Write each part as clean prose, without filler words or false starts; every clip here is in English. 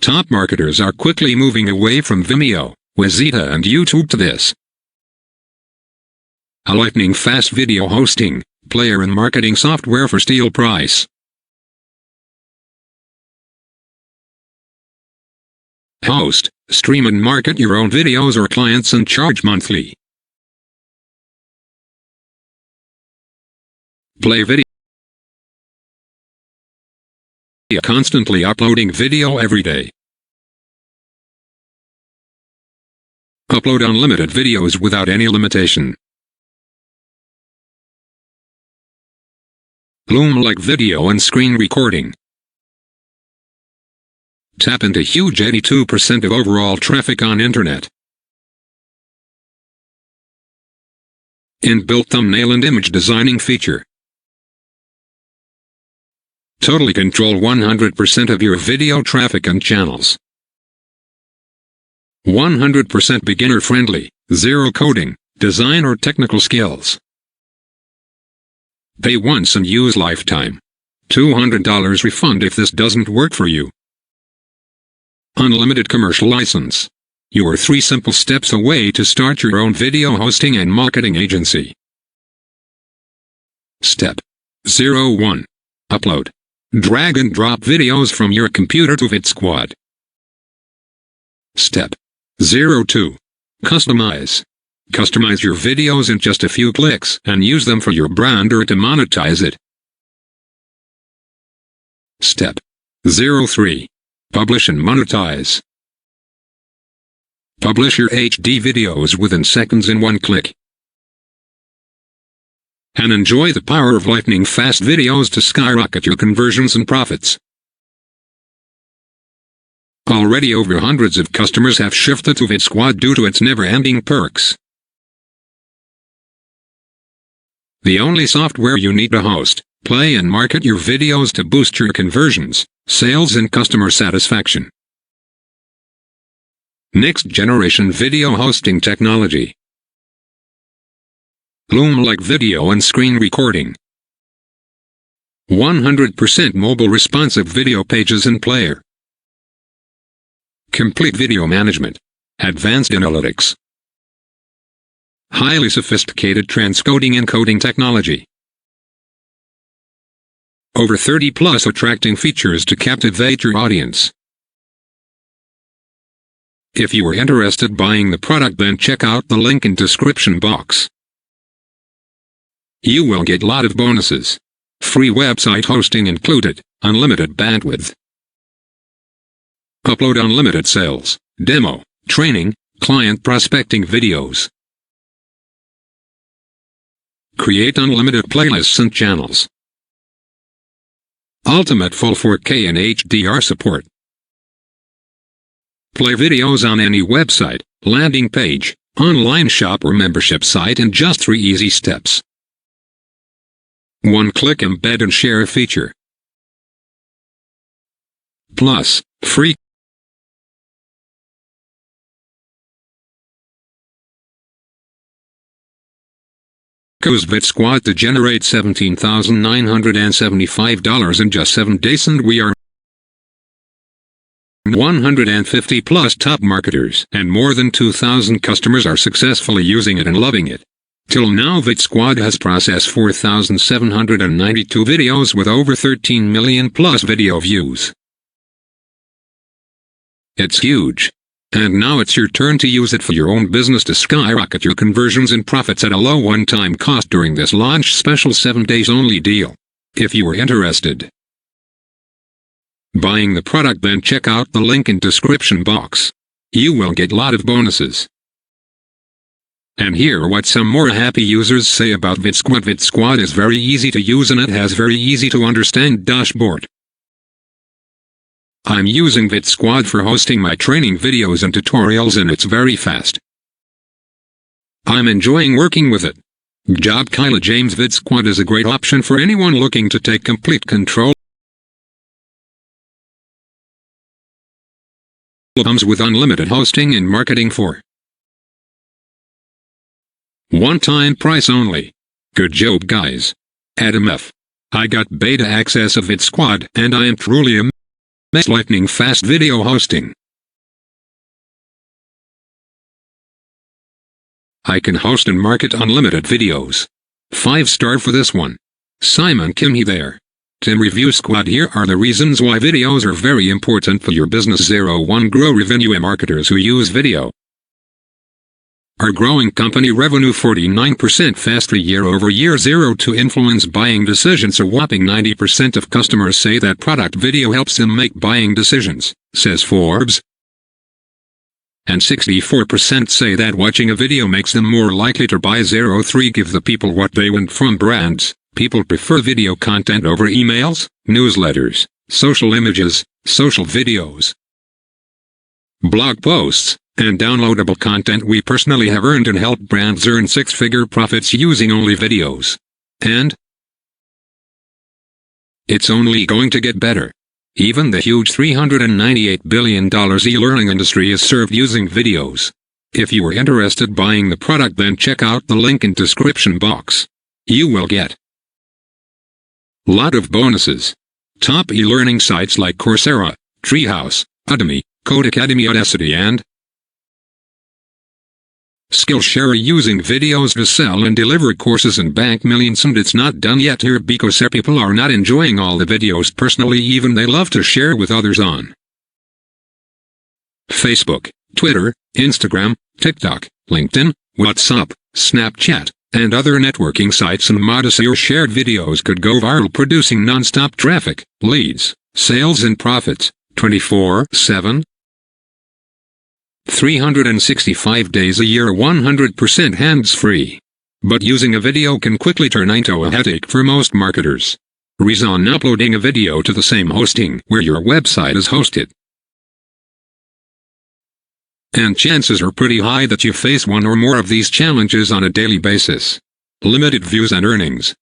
Top marketers are quickly moving away from Vimeo, Wazita and YouTube to this. A lightning-fast video hosting, player and marketing software for steal price. Host, stream and market your own videos or clients and charge monthly. Play video. Constantly uploading video every day. Upload unlimited videos without any limitation. Loom-like video and screen recording. Tap into huge 82% of overall traffic on internet. Inbuilt thumbnail and image designing feature. Totally control 100% of your video traffic and channels. 100% beginner friendly, zero coding, design or technical skills. Pay once and use lifetime. $200 refund if this doesn't work for you. Unlimited commercial license. You are 3 simple steps away to start your own video hosting and marketing agency. Step 01. Upload. Drag and drop videos from your computer to VidSquad. Step 02. Customize. Customize your videos in just a few clicks and use them for your brand or to monetize it. Step 03. Publish and monetize. Publish your HD videos within seconds in 1 click. And enjoy the power of lightning-fast videos to skyrocket your conversions and profits. Already over hundreds of customers have shifted to VidSquad due to its never-ending perks. The only software you need to host, play and market your videos to boost your conversions, sales and customer satisfaction. Next generation video hosting technology. Loom-like video and screen recording. 100% mobile responsive video pages and player. Complete video management. Advanced analytics. Highly sophisticated transcoding and coding technology. Over 30 plus attracting features to captivate your audience. If you are interested buying the product, then check out the link in description box. You will get lot of bonuses. Free website hosting included, unlimited bandwidth. Upload unlimited sales, demo, training, client prospecting videos. Create unlimited playlists and channels. Ultimate full 4K and HDR support. Play videos on any website, landing page, online shop or membership site in just 3 easy steps. 1-click embed and share feature. Plus, free Goes VidSquad to generate $17,975 in just 7 days, and we are 150 plus top marketers, and more than 2,000 customers are successfully using it and loving it. Till now, VidSquad has processed 4,792 videos with over 13 million plus video views. It's huge. And now it's your turn to use it for your own business to skyrocket your conversions and profits at a low one-time cost during this launch special 7 days only deal. If you are interested buying the product, then check out the link in description box. You will get lot of bonuses. And hear what some more happy users say about VidSquad. VidSquad is very easy to use and it has very easy to understand dashboard. I'm using VidSquad for hosting my training videos and tutorials, and it's very fast. I'm enjoying working with it. Good job, Kyla James. VidSquad is a great option for anyone looking to take complete control. Comes with unlimited hosting and marketing for one-time price only. Good job, guys. Adam F. I got beta access of VidSquad and I am truly amazed. Lightning fast video hosting. I can host and market unlimited videos. 5-star for this one. Simon Kim there. Tim Review Squad. Here are the reasons why videos are very important for your business. 01 Grow revenue. Marketers who use video are growing company revenue 49% faster year-over-year. 02 Influence buying decisions. A whopping 90% of customers say that product video helps them make buying decisions, says Forbes. And 64% say that watching a video makes them more likely to buy. 03 Give the people what they want from brands. People prefer video content over emails, newsletters, social images, social videos, blog posts, and downloadable content. We personally have earned and helped brands earn 6-figure profits using only videos. And it's only going to get better. Even the huge $398 billion e-learning industry is served using videos. If you are interested buying the product, then check out the link in description box. You will get lot of bonuses. Top e-learning sites like Coursera, Treehouse, Udemy, Codecademy, Audacity, and Skillshare using videos to sell and deliver courses and bank millions. And it's not done yet here because people are not enjoying all the videos personally, even they love to share with others on Facebook, Twitter, Instagram, TikTok, LinkedIn, WhatsApp, Snapchat, and other networking sites. And modestly your shared videos could go viral, producing non-stop traffic, leads, sales and profits, 24/7. 365 days a year, 100% hands-free. But using a video can quickly turn into a headache for most marketers. Reason: uploading a video to the same hosting where your website is hosted. And chances are pretty high that you face one or more of these challenges on a daily basis. Limited views and earnings.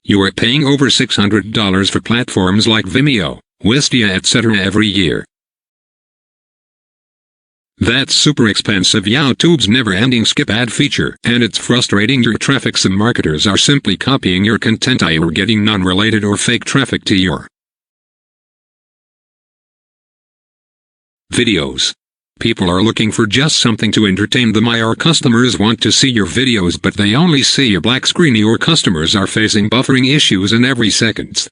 You are paying over $600 for platforms like Vimeo, Wistia, etc. every year. That's super expensive. YouTube's never-ending skip ad feature, and it's frustrating your traffic. Some marketers are simply copying your content or getting non-related or fake traffic to your videos. People are looking for just something to entertain them. Our customers want to see your videos, but they only see a black screen. Your customers are facing buffering issues in every second.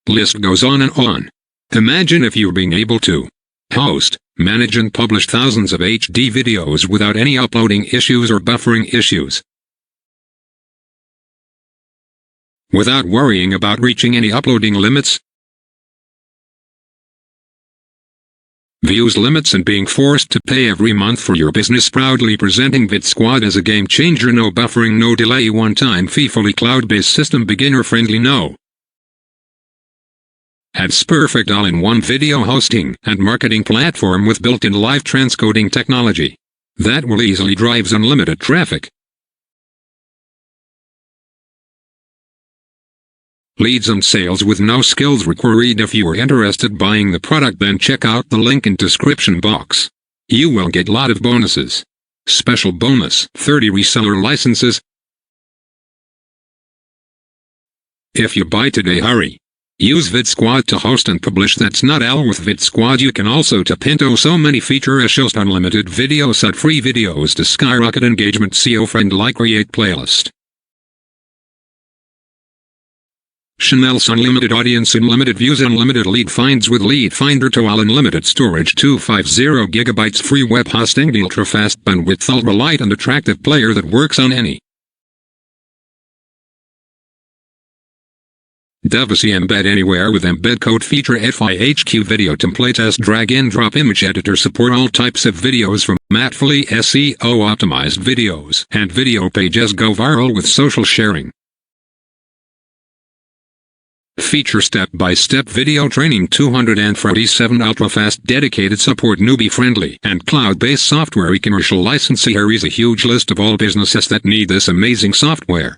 List goes on and on. Imagine if you're being able to host, manage and publish thousands of HD videos without any uploading issues or buffering issues. Without worrying about reaching any uploading limits, views limits, and being forced to pay every month for your business. Proudly presenting VidSquad as a game changer. No buffering, no delay, one-time fee, fully cloud-based system, beginner-friendly, no ads, perfect all-in-one video hosting and marketing platform with built-in live transcoding technology that will easily drive unlimited traffic, leads and sales with no skills required. If you are interested buying the product, then check out the link in description box. You will get lot of bonuses. Special bonus: 30 reseller licenses. If you buy today, hurry. Use VidSquad to host and publish. That's not all. With VidSquad you can also tap into so many features: host unlimited video set, free videos to skyrocket engagement, SEO friend like create playlist, Chanel's unlimited audience, unlimited views, unlimited lead finds with Lead Finder to all, unlimited storage, 250 GB free web hosting, ultra fast bandwidth, ultra light and attractive player that works on any device, embed anywhere with embed code feature, FIHQ video template, test, drag and drop image editor, support all types of videos from Matt, fully SEO optimized videos, and video pages go viral with social sharing. Feature step-by-step video training, 247 ultra-fast dedicated support, newbie-friendly and cloud-based software, e-commercial license. Here is a huge list of all businesses that need this amazing software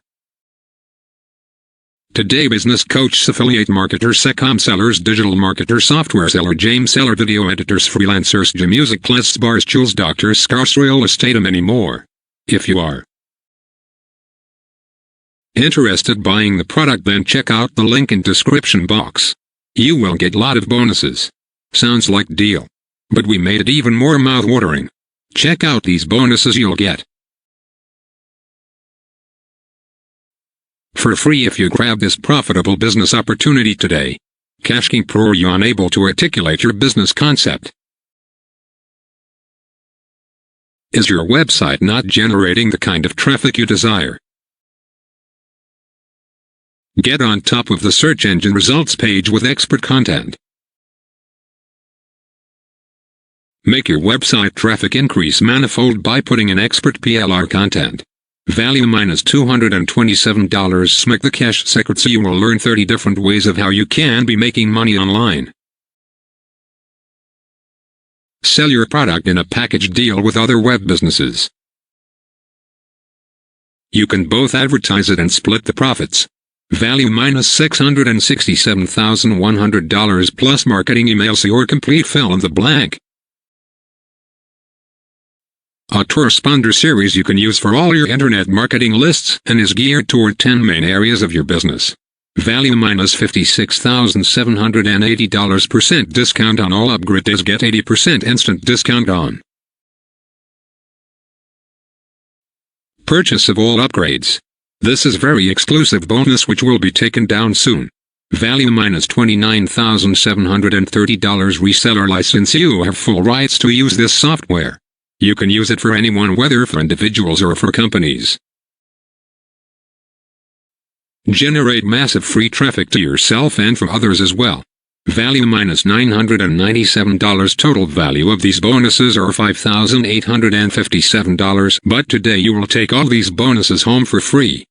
today: business coach, affiliate marketers, secom sellers, digital marketer, software seller, James seller, video editors, freelancers, music plus bars, tools, doctors, scars, real estate, and many more. If you are Interested buying the product? Then check out the link in description box. You will get lot of bonuses. Sounds like deal. But we made it even more mouth-watering. Check out these bonuses you'll get for free if you grab this profitable business opportunity today. Cashking Pro. Are you unable to articulate your business concept? Is your website not generating the kind of traffic you desire? Get on top of the search engine results page with expert content. Make your website traffic increase manifold by putting in expert PLR content. Value -$227. Smack the cash secrets. You will learn 30 different ways of how you can be making money online. Sell your product in a package deal with other web businesses. You can both advertise it and split the profits. Value -$667,100 plus marketing emails. Your complete fill in the blank. A transponder series you can use for all your internet marketing lists and is geared toward 10 main areas of your business. Value -$56,780. Percent discount on all upgrades. Get 80% instant discount on purchase of all upgrades. This is very exclusive bonus which will be taken down soon. Value -$29,730. Reseller license. You have full rights to use this software. You can use it for anyone, whether for individuals or for companies. Generate massive free traffic to yourself and for others as well. Value -$997. Total value of these bonuses are $5,857, but today you will take all these bonuses home for free.